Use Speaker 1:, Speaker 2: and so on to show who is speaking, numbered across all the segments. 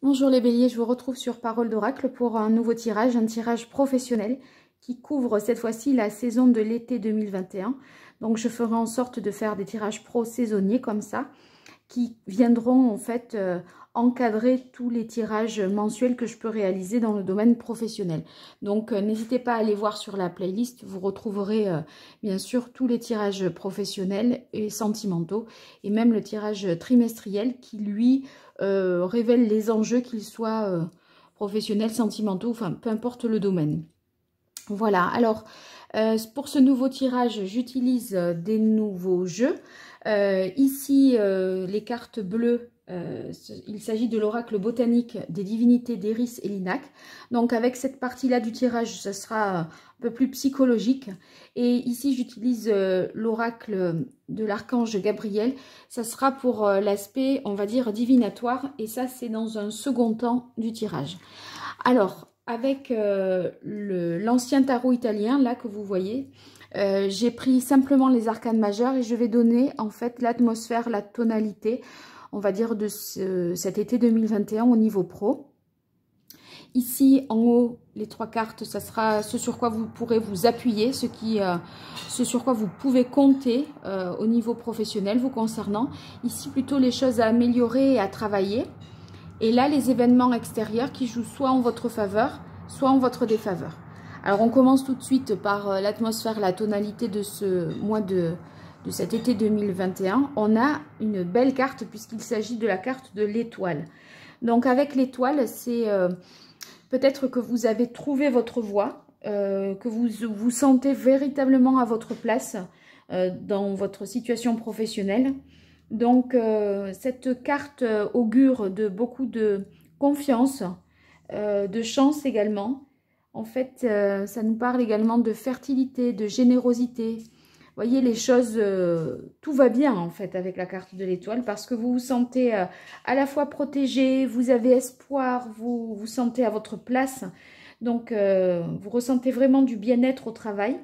Speaker 1: Bonjour les béliers, je vous retrouve sur Parole d'Oracle pour un nouveau tirage, un tirage professionnel qui couvre cette fois-ci la saison de l'été 2021. Donc je ferai en sorte de faire des tirages pro saisonniers comme ça, qui viendront en fait encadrer tous les tirages mensuels que je peux réaliser dans le domaine professionnel. Donc n'hésitez pas à aller voir sur la playlist, vous retrouverez bien sûr tous les tirages professionnels et sentimentaux et même le tirage trimestriel qui lui révèle les enjeux, qu'ils soient professionnels, sentimentaux, enfin peu importe le domaine. Voilà, alors pour ce nouveau tirage, j'utilise des nouveaux jeux. Ici, les cartes bleues, il s'agit de l'oracle botanique des divinités d'Eris et Linac. Donc avec cette partie-là du tirage, ce sera un peu plus psychologique. Et ici, j'utilise l'oracle de l'archange Gabriel. Ça sera pour l'aspect, on va dire, divinatoire. Et ça, c'est dans un second temps du tirage. Alors, avec l'ancien tarot italien, là, que vous voyez, j'ai pris simplement les arcanes majeurs et je vais donner en fait l'atmosphère, la tonalité, on va dire, de cet été 2021 au niveau pro. Ici, en haut, les trois cartes, ça sera ce sur quoi vous pourrez vous appuyer, ce sur quoi vous pouvez compter au niveau professionnel vous concernant. Ici, plutôt les choses à améliorer et à travailler. Et là, les événements extérieurs qui jouent soit en votre faveur, soit en votre défaveur. Alors, on commence tout de suite par l'atmosphère, la tonalité de ce mois de cet été 2021. On a une belle carte puisqu'il s'agit de la carte de l'étoile. Donc, avec l'étoile, c'est peut-être que vous avez trouvé votre voie, que vous vous sentez véritablement à votre place dans votre situation professionnelle. Donc, cette carte augure de beaucoup de confiance, de chance également. En fait, ça nous parle également de fertilité, de générosité. Vous voyez, les choses, tout va bien en fait avec la carte de l'étoile parce que vous vous sentez à la fois protégé, vous avez espoir, vous vous sentez à votre place. Donc, vous ressentez vraiment du bien-être au travail.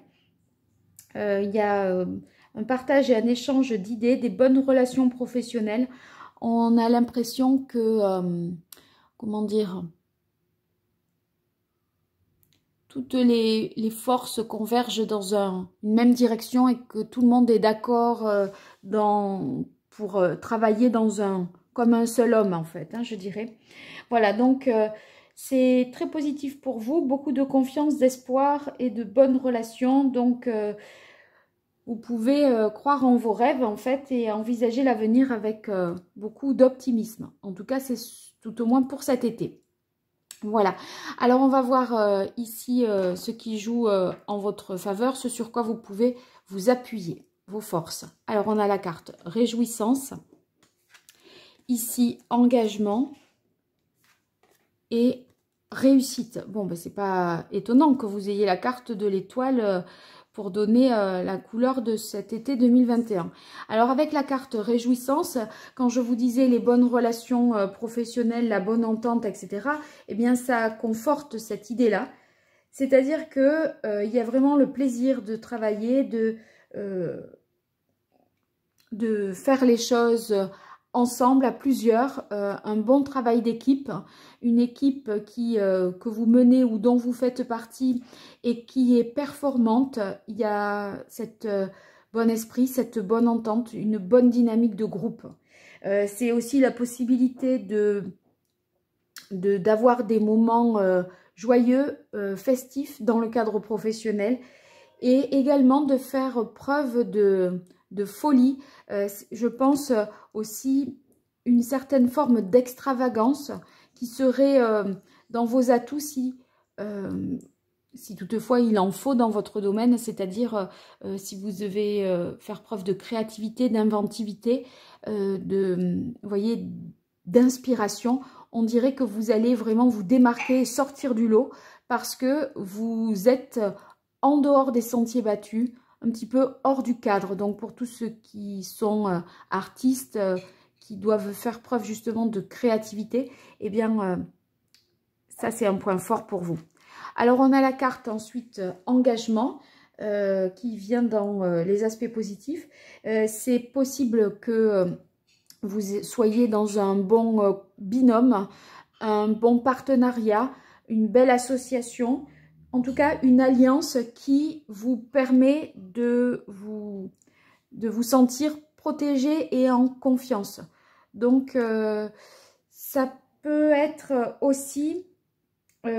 Speaker 1: Il y a un partage et un échange d'idées, des bonnes relations professionnelles. On a l'impression que, comment dire, toutes les forces convergent dans une même direction et que tout le monde est d'accord pour travailler comme un seul homme en fait, hein, je dirais. Voilà, donc c'est très positif pour vous, beaucoup de confiance, d'espoir et de bonnes relations. Donc vous pouvez croire en vos rêves en fait et envisager l'avenir avec beaucoup d'optimisme. En tout cas, c'est tout au moins pour cet été. Voilà, alors on va voir ici ce qui joue en votre faveur, ce sur quoi vous pouvez vous appuyer, vos forces. Alors on a la carte réjouissance, ici engagement et réussite. Bon, ben, c'est pas étonnant que vous ayez la carte de l'étoile pour donner la couleur de cet été 2021. Alors avec la carte réjouissance, quand je vous disais les bonnes relations professionnelles, la bonne entente, etc., eh bien ça conforte cette idée-là. C'est-à-dire que il y a vraiment le plaisir de travailler, de faire les choses ensemble, à plusieurs, un bon travail d'équipe, une équipe que vous menez ou dont vous faites partie et qui est performante. Il y a cette bon esprit, cette bonne entente, une bonne dynamique de groupe. C'est aussi la possibilité d'avoir des moments joyeux, festifs dans le cadre professionnel et également de faire preuve de folie. Je pense aussi une certaine forme d'extravagance qui serait dans vos atouts si toutefois il en faut dans votre domaine, c'est-à-dire si vous devez faire preuve de créativité, d'inventivité, vous voyez, d'inspiration. On dirait que vous allez vraiment vous démarquer et sortir du lot parce que vous êtes en dehors des sentiers battus, un petit peu hors du cadre. Donc pour tous ceux qui sont artistes, qui doivent faire preuve justement de créativité, eh bien ça c'est un point fort pour vous. Alors on a la carte ensuite engagement qui vient dans les aspects positifs. C'est possible que vous soyez dans un bon binôme un bon partenariat, une belle association, en tout cas une alliance qui vous permet de vous sentir protégé et en confiance. Donc, ça peut être aussi, avec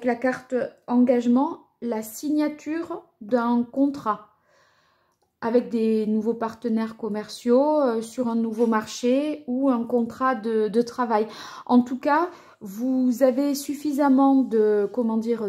Speaker 1: la carte engagement, la signature d'un contrat avec des nouveaux partenaires commerciaux sur un nouveau marché ou un contrat de travail. En tout cas, vous avez suffisamment de, comment dire,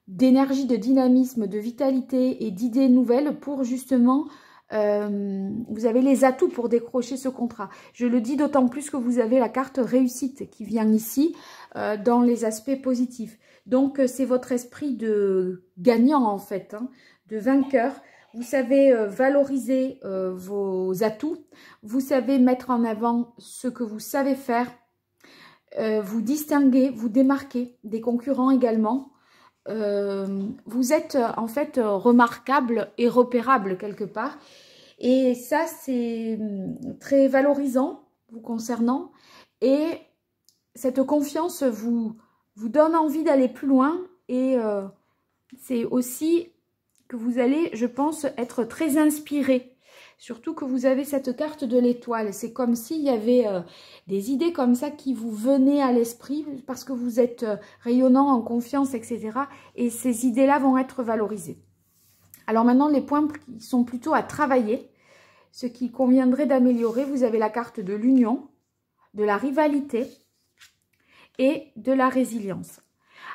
Speaker 1: d'énergie, de dynamisme, de vitalité et d'idées nouvelles pour justement, vous avez les atouts pour décrocher ce contrat. Je le dis d'autant plus que vous avez la carte réussite qui vient ici dans les aspects positifs. Donc, c'est votre esprit de gagnant en fait, hein, de vainqueur. Vous savez valoriser vos atouts, vous savez mettre en avant ce que vous savez faire, vous distinguer, vous démarquer des concurrents également. Vous êtes en fait remarquable et repérable quelque part. Et ça, c'est très valorisant vous concernant. Et cette confiance vous donne envie d'aller plus loin. Et c'est aussi que vous allez, je pense, être très inspiré. Surtout que vous avez cette carte de l'étoile. C'est comme s'il y avait des idées comme ça qui vous venaient à l'esprit parce que vous êtes rayonnant, en confiance, etc. Et ces idées-là vont être valorisées. Alors maintenant, les points qui sont plutôt à travailler, ce qui conviendrait d'améliorer, vous avez la carte de l'union, de la rivalité et de la résilience.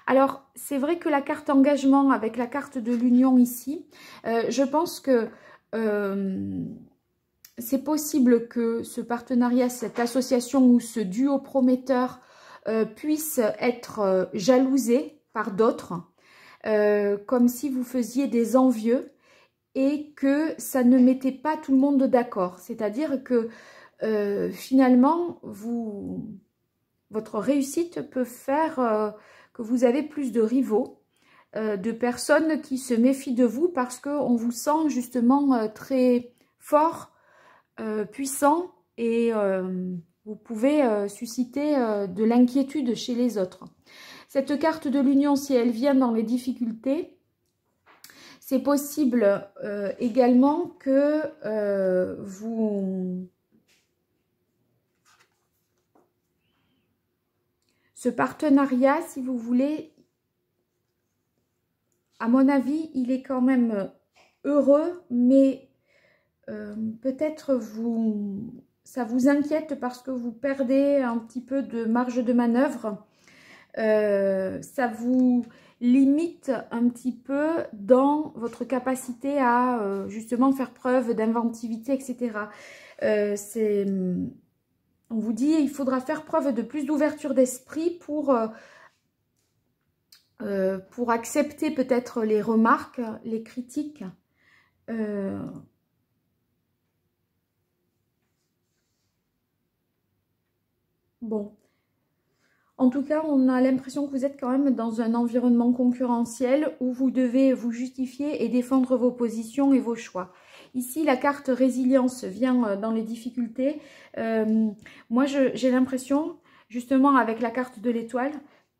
Speaker 1: Alors, c'est vrai que la carte engagement avec la carte de l'union ici, je pense que c'est possible que ce partenariat, cette association ou ce duo prometteur puisse être jalousé par d'autres, comme si vous faisiez des envieux et que ça ne mettait pas tout le monde d'accord. C'est-à-dire que finalement, votre réussite peut faire que vous avez plus de rivaux, de personnes qui se méfient de vous parce qu'on vous sent justement très fort, puissant et vous pouvez susciter de l'inquiétude chez les autres. Cette carte de l'union, si elle vient dans les difficultés, c'est possible également que ce partenariat, si vous voulez, à mon avis, il est quand même heureux, mais peut-être ça vous inquiète parce que vous perdez un petit peu de marge de manœuvre. Ça vous limite un petit peu dans votre capacité à justement faire preuve d'inventivité, etc. On vous dit il faudra faire preuve de plus d'ouverture d'esprit pour accepter peut-être les remarques, les critiques. Bon. En tout cas, on a l'impression que vous êtes quand même dans un environnement concurrentiel où vous devez vous justifier et défendre vos positions et vos choix. Ici, la carte résilience vient dans les difficultés. Moi, j'ai l'impression, justement, avec la carte de l'étoile,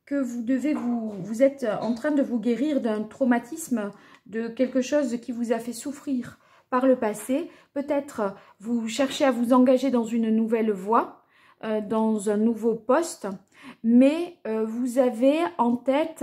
Speaker 1: que vous êtes en train de vous guérir d'un traumatisme, de quelque chose qui vous a fait souffrir par le passé. Peut-être vous cherchez à vous engager dans une nouvelle voie, dans un nouveau poste, mais vous avez en tête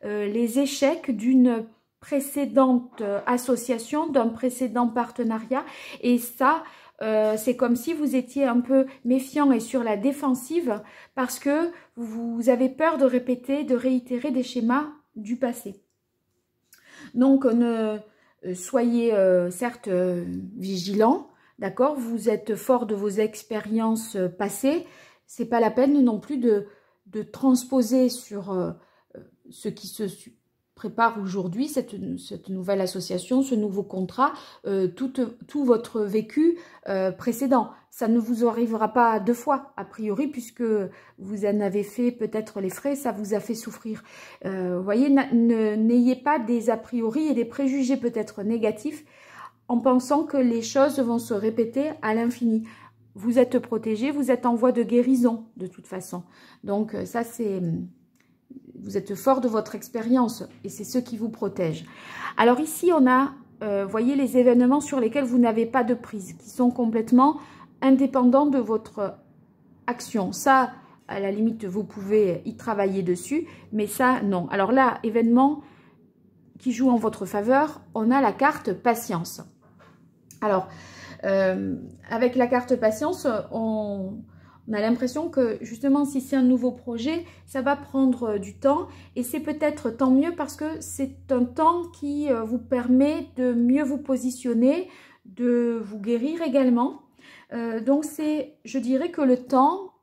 Speaker 1: les échecs d'une précédente association, d'un précédent partenariat, et ça, c'est comme si vous étiez un peu méfiant et sur la défensive parce que vous avez peur de répéter, de réitérer des schémas du passé. Donc, soyez certes vigilant, d'accord, vous êtes fort de vos expériences passées, c'est pas la peine non plus de transposer sur ce qui se prépare aujourd'hui, cette nouvelle association, ce nouveau contrat, tout votre vécu précédent. Ça ne vous arrivera pas deux fois, a priori, puisque vous en avez fait peut-être les frais, ça vous a fait souffrir. Vous voyez, n'ayez pas des a priori et des préjugés peut-être négatifs en pensant que les choses vont se répéter à l'infini. vous êtes protégé, vous êtes en voie de guérison de toute façon. Donc ça c'est... Vous êtes fort de votre expérience et c'est ce qui vous protège. Alors ici on a, voyez les événements sur lesquels vous n'avez pas de prise, qui sont complètement indépendants de votre action. Ça, à la limite, vous pouvez y travailler dessus, mais ça, non. Alors là, événement qui joue en votre faveur, on a la carte patience. Alors, avec la carte patience, on a l'impression que justement si c'est un nouveau projet, ça va prendre du temps et c'est peut-être tant mieux parce que c'est un temps qui vous permet de mieux vous positionner, de vous guérir également. Donc je dirais que le temps,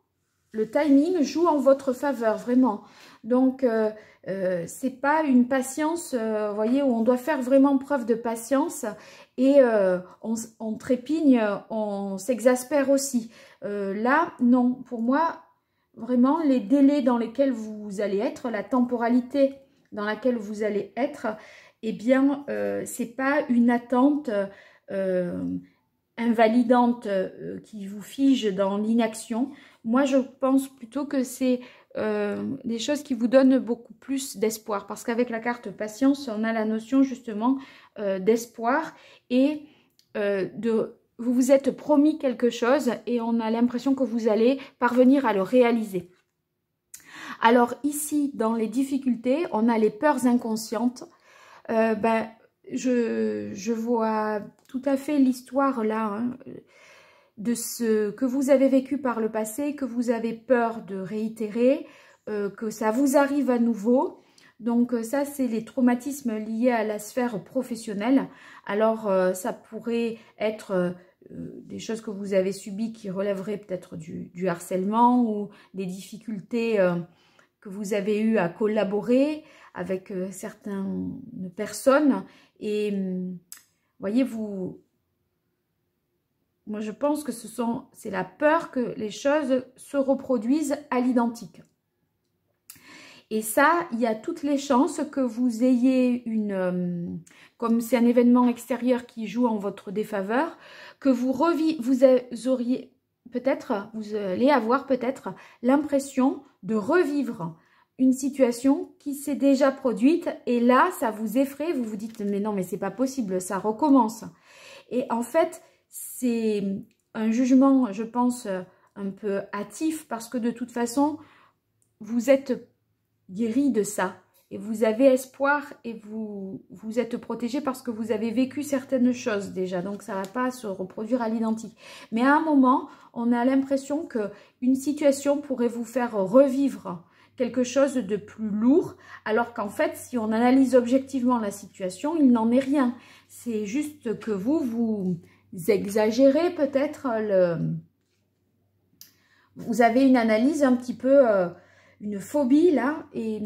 Speaker 1: le timing joue en votre faveur vraiment. Donc c'est pas une patience, vous voyez, où on doit faire vraiment preuve de patience et on trépigne, on s'exaspère aussi. Là, non, pour moi, vraiment, les délais dans lesquels vous allez être, la temporalité dans laquelle vous allez être, eh bien, c'est pas une attente invalidante qui vous fige dans l'inaction. Moi, je pense plutôt que c'est des choses qui vous donnent beaucoup plus d'espoir. Parce qu'avec la carte patience, on a la notion justement d'espoir et vous vous êtes promis quelque chose et on a l'impression que vous allez parvenir à le réaliser. Alors ici, dans les difficultés, on a les peurs inconscientes. Je vois tout à fait l'histoire là, hein, de ce que vous avez vécu par le passé, que vous avez peur de réitérer, que ça vous arrive à nouveau. Donc ça, c'est les traumatismes liés à la sphère professionnelle. Alors ça pourrait être des choses que vous avez subies qui relèveraient peut-être du harcèlement ou des difficultés que vous avez eu à collaborer avec certaines personnes. Et voyez, moi je pense que c'est la peur que les choses se reproduisent à l'identique. Et ça, il y a toutes les chances que vous ayez comme c'est un événement extérieur qui joue en votre défaveur, que vous allez avoir peut-être l'impression de revivre une situation qui s'est déjà produite et là, ça vous effraie, vous vous dites mais non, mais c'est pas possible, ça recommence. Et en fait, c'est un jugement, je pense, un peu hâtif parce que de toute façon, vous êtes guéri de ça et vous avez espoir et vous êtes protégé parce que vous avez vécu certaines choses déjà, donc ça ne va pas se reproduire à l'identique. Mais à un moment, on a l'impression qu'une situation pourrait vous faire revivre quelque chose de plus lourd, alors qu'en fait, si on analyse objectivement la situation, il n'en est rien. C'est juste que vous exagérez peut-être vous avez une analyse un petit peu... une phobie là, et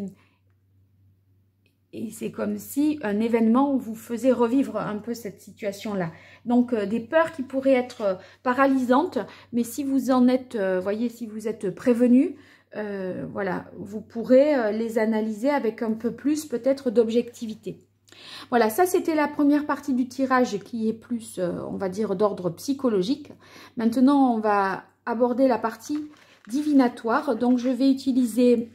Speaker 1: c'est comme si un événement vous faisait revivre un peu cette situation-là. Donc, des peurs qui pourraient être paralysantes, mais si vous en êtes, voyez, si vous êtes prévenu, voilà, vous pourrez les analyser avec un peu plus peut-être d'objectivité. Voilà, ça c'était la première partie du tirage qui est plus, on va dire, d'ordre psychologique. Maintenant, on va aborder la partie divinatoire. Donc, je vais utiliser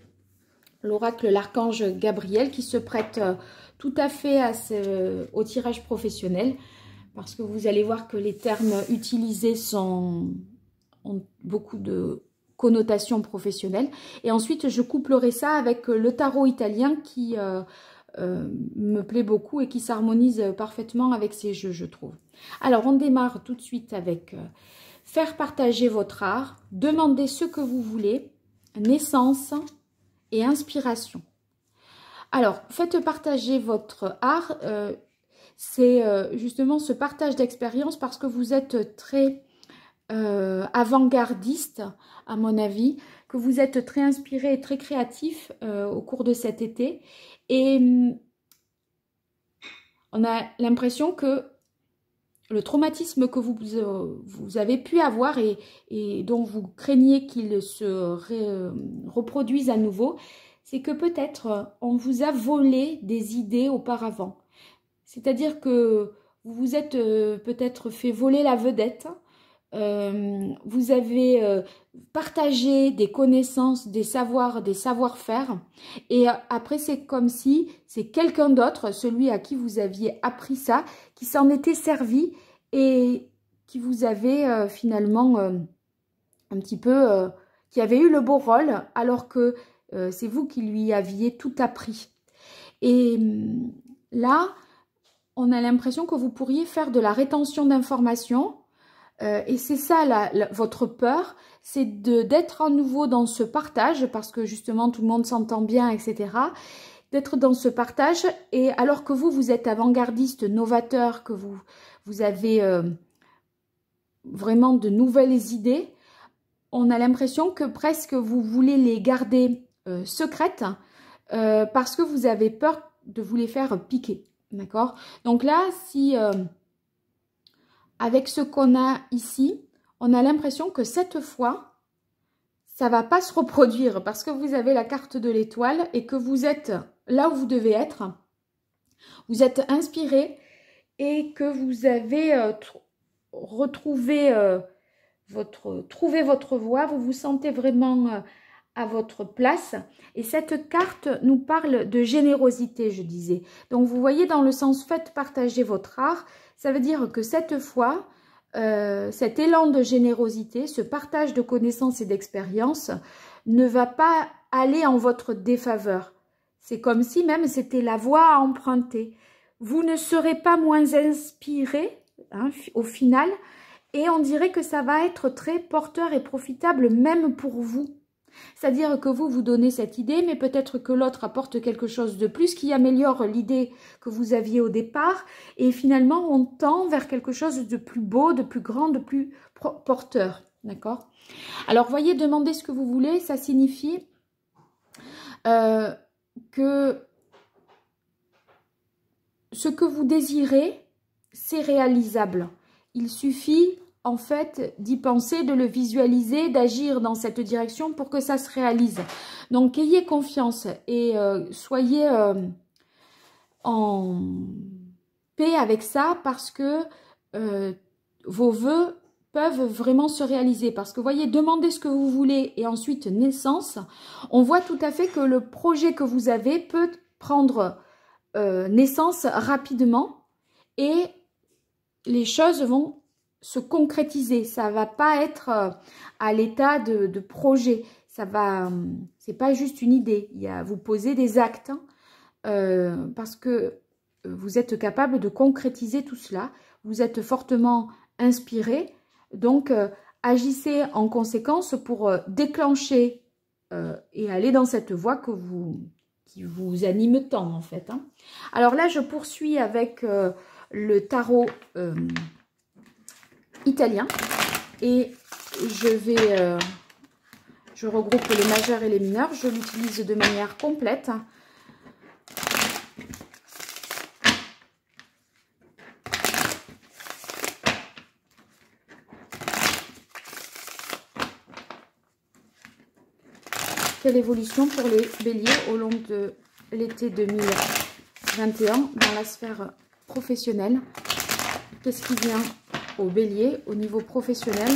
Speaker 1: l'oracle, l'archange Gabriel, qui se prête tout à fait au tirage professionnel, parce que vous allez voir que les termes utilisés ont beaucoup de connotations professionnelles. Et ensuite, je couplerai ça avec le tarot italien qui me plaît beaucoup et qui s'harmonise parfaitement avec ces jeux, je trouve. Alors, on démarre tout de suite avec faire partager votre art, demander ce que vous voulez, naissance et inspiration. Alors, faites partager votre art, c'est justement ce partage d'expérience parce que vous êtes très avant-gardiste, à mon avis, que vous êtes très inspiré et très créatif au cours de cet été. Et on a l'impression que le traumatisme que vous avez pu avoir et dont vous craignez qu'il se reproduise à nouveau, c'est que peut-être on vous a volé des idées auparavant. C'est-à-dire que vous vous êtes peut-être fait voler la vedette vous avez partagé des connaissances, des savoirs, des savoir-faire. Et après, c'est comme si c'est quelqu'un d'autre, celui à qui vous aviez appris ça, qui s'en était servi et qui vous avait finalement un petit peu, qui avait eu le beau rôle, alors que c'est vous qui lui aviez tout appris. Et là, on a l'impression que vous pourriez faire de la rétention d'informations. Et c'est ça votre peur, c'est d'être à nouveau dans ce partage, parce que justement tout le monde s'entend bien, etc. D'être dans ce partage, et alors que vous êtes avant-gardiste, novateur, que vous avez vraiment de nouvelles idées, on a l'impression que presque vous voulez les garder secrètes, parce que vous avez peur de vous les faire piquer. D'accord? Donc là, si avec ce qu'on a ici, on a l'impression que cette fois, ça ne va pas se reproduire parce que vous avez la carte de l'étoile et que vous êtes là où vous devez être. Vous êtes inspiré et que vous avez retrouvé trouvé votre voie. Vous vous sentez vraiment à votre place. Et cette carte nous parle de générosité, je disais. Donc, vous voyez, dans le sens faites partager votre art, ça veut dire que cette fois, cet élan de générosité, ce partage de connaissances et d'expériences ne va pas aller en votre défaveur. C'est comme si même c'était la voie à emprunter. Vous ne serez pas moins inspiré, hein, au final, et on dirait que ça va être très porteur et profitable même pour vous. C'est-à-dire que vous donnez cette idée, mais peut-être que l'autre apporte quelque chose de plus qui améliore l'idée que vous aviez au départ. Et finalement, on tend vers quelque chose de plus beau, de plus grand, de plus porteur. D'accord? Alors, voyez, demandez ce que vous voulez, ça signifie que ce que vous désirez, c'est réalisable. Il suffit en fait d'y penser, de le visualiser, d'agir dans cette direction pour que ça se réalise. Donc ayez confiance et soyez en paix avec ça, parce que vos vœux peuvent vraiment se réaliser. Parce que voyez, demandez ce que vous voulez et ensuite naissance, on voit tout à fait que le projet que vous avez peut prendre naissance rapidement et les choses vont se concrétiser. Ça va pas être à l'état de projet. Ça va, c'est pas juste une idée. Vous posez des actes, hein, parce que vous êtes capable de concrétiser tout cela. Vous êtes fortement inspiré. Donc, agissez en conséquence pour déclencher et aller dans cette voie qui vous anime tant, en fait. Hein. Alors là, je poursuis avec le tarot italien et je regroupe les majeurs et les mineurs. Je l'utilise de manière complète. Quelle évolution pour les béliers au long de l'été 2021 dans la sphère professionnelle? Qu'est-ce qui vient aux béliers au niveau professionnel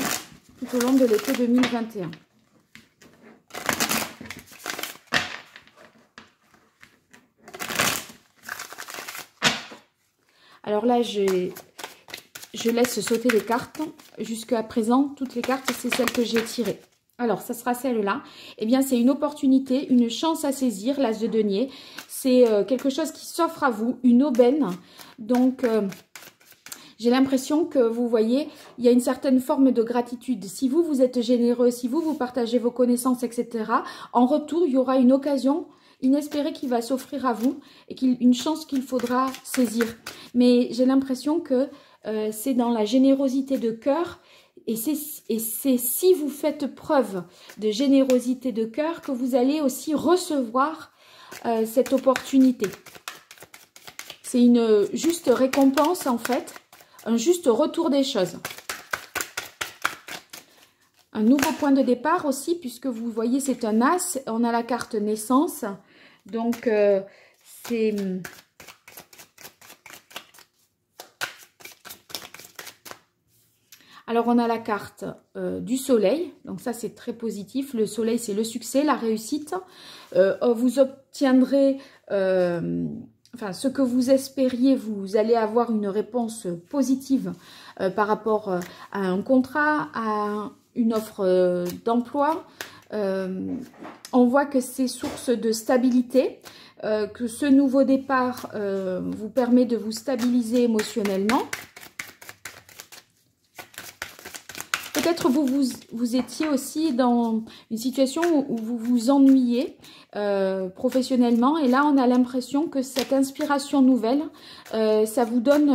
Speaker 1: tout au long de l'été 2021? Alors là, je laisse sauter les cartes. Jusqu'à présent, toutes les cartes, c'est celles que j'ai tirées. Alors, ça sera celle-là. Eh bien, c'est une opportunité, une chance à saisir, l'as de denier. C'est quelque chose qui s'offre à vous, une aubaine. Donc, j'ai l'impression que, vous voyez, il y a une certaine forme de gratitude. Si vous êtes généreux, si vous partagez vos connaissances, etc., en retour, il y aura une occasion inespérée qui va s'offrir à vous et une chance qu'il faudra saisir. Mais j'ai l'impression que c'est dans la générosité de cœur. Et c'est si vous faites preuve de générosité de cœur que vous allez aussi recevoir cette opportunité. C'est une juste récompense, en fait, un juste retour des choses. Un nouveau point de départ aussi, puisque vous voyez, c'est un as. On a la carte naissance. Donc, c'est... Alors, on a la carte du soleil. Donc, ça, c'est très positif. Le soleil, c'est le succès, la réussite. Vous obtiendrez, enfin, ce que vous espériez, vous allez avoir une réponse positive par rapport à un contrat, à une offre d'emploi. On voit que c'est source de stabilité, que ce nouveau départ vous permet de vous stabiliser émotionnellement. Peut-être vous étiez aussi dans une situation où vous vous ennuyez professionnellement. Et là, on a l'impression que cette inspiration nouvelle, ça vous donne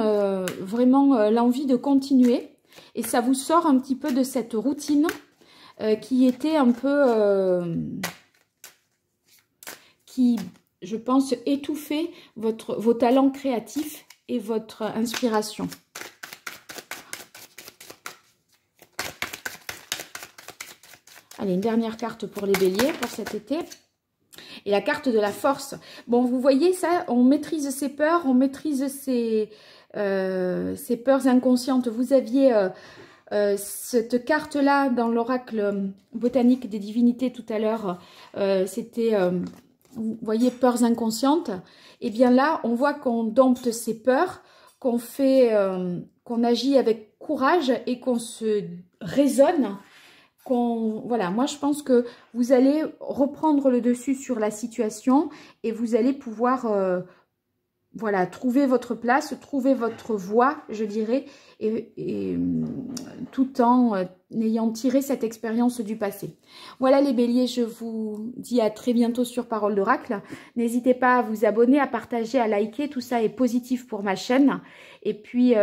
Speaker 1: vraiment l'envie de continuer. Et ça vous sort un petit peu de cette routine qui était un peu... qui, je pense, étouffait vos talents créatifs et votre inspiration. Allez, une dernière carte pour les béliers pour cet été. Et la carte de la force. Bon, vous voyez ça, on maîtrise ses peurs, on maîtrise ses peurs inconscientes. Vous aviez cette carte-là dans l'oracle botanique des divinités tout à l'heure. C'était, vous voyez, peurs inconscientes. Et bien là, on voit qu'on dompte ses peurs, qu'on fait, qu'on agit avec courage et qu'on se raisonne. Voilà, moi je pense que vous allez reprendre le dessus sur la situation et vous allez pouvoir voilà, trouver votre place, trouver votre voie, je dirais, et tout en ayant tiré cette expérience du passé. Voilà les béliers, je vous dis à très bientôt sur Parole d'Oracle. N'hésitez pas à vous abonner, à partager, à liker, tout ça est positif pour ma chaîne. Et puis,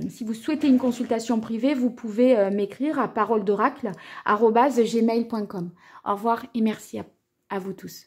Speaker 1: si vous souhaitez une consultation privée, vous pouvez m'écrire à paroledoracle@gmail.com. Au revoir et merci à vous tous.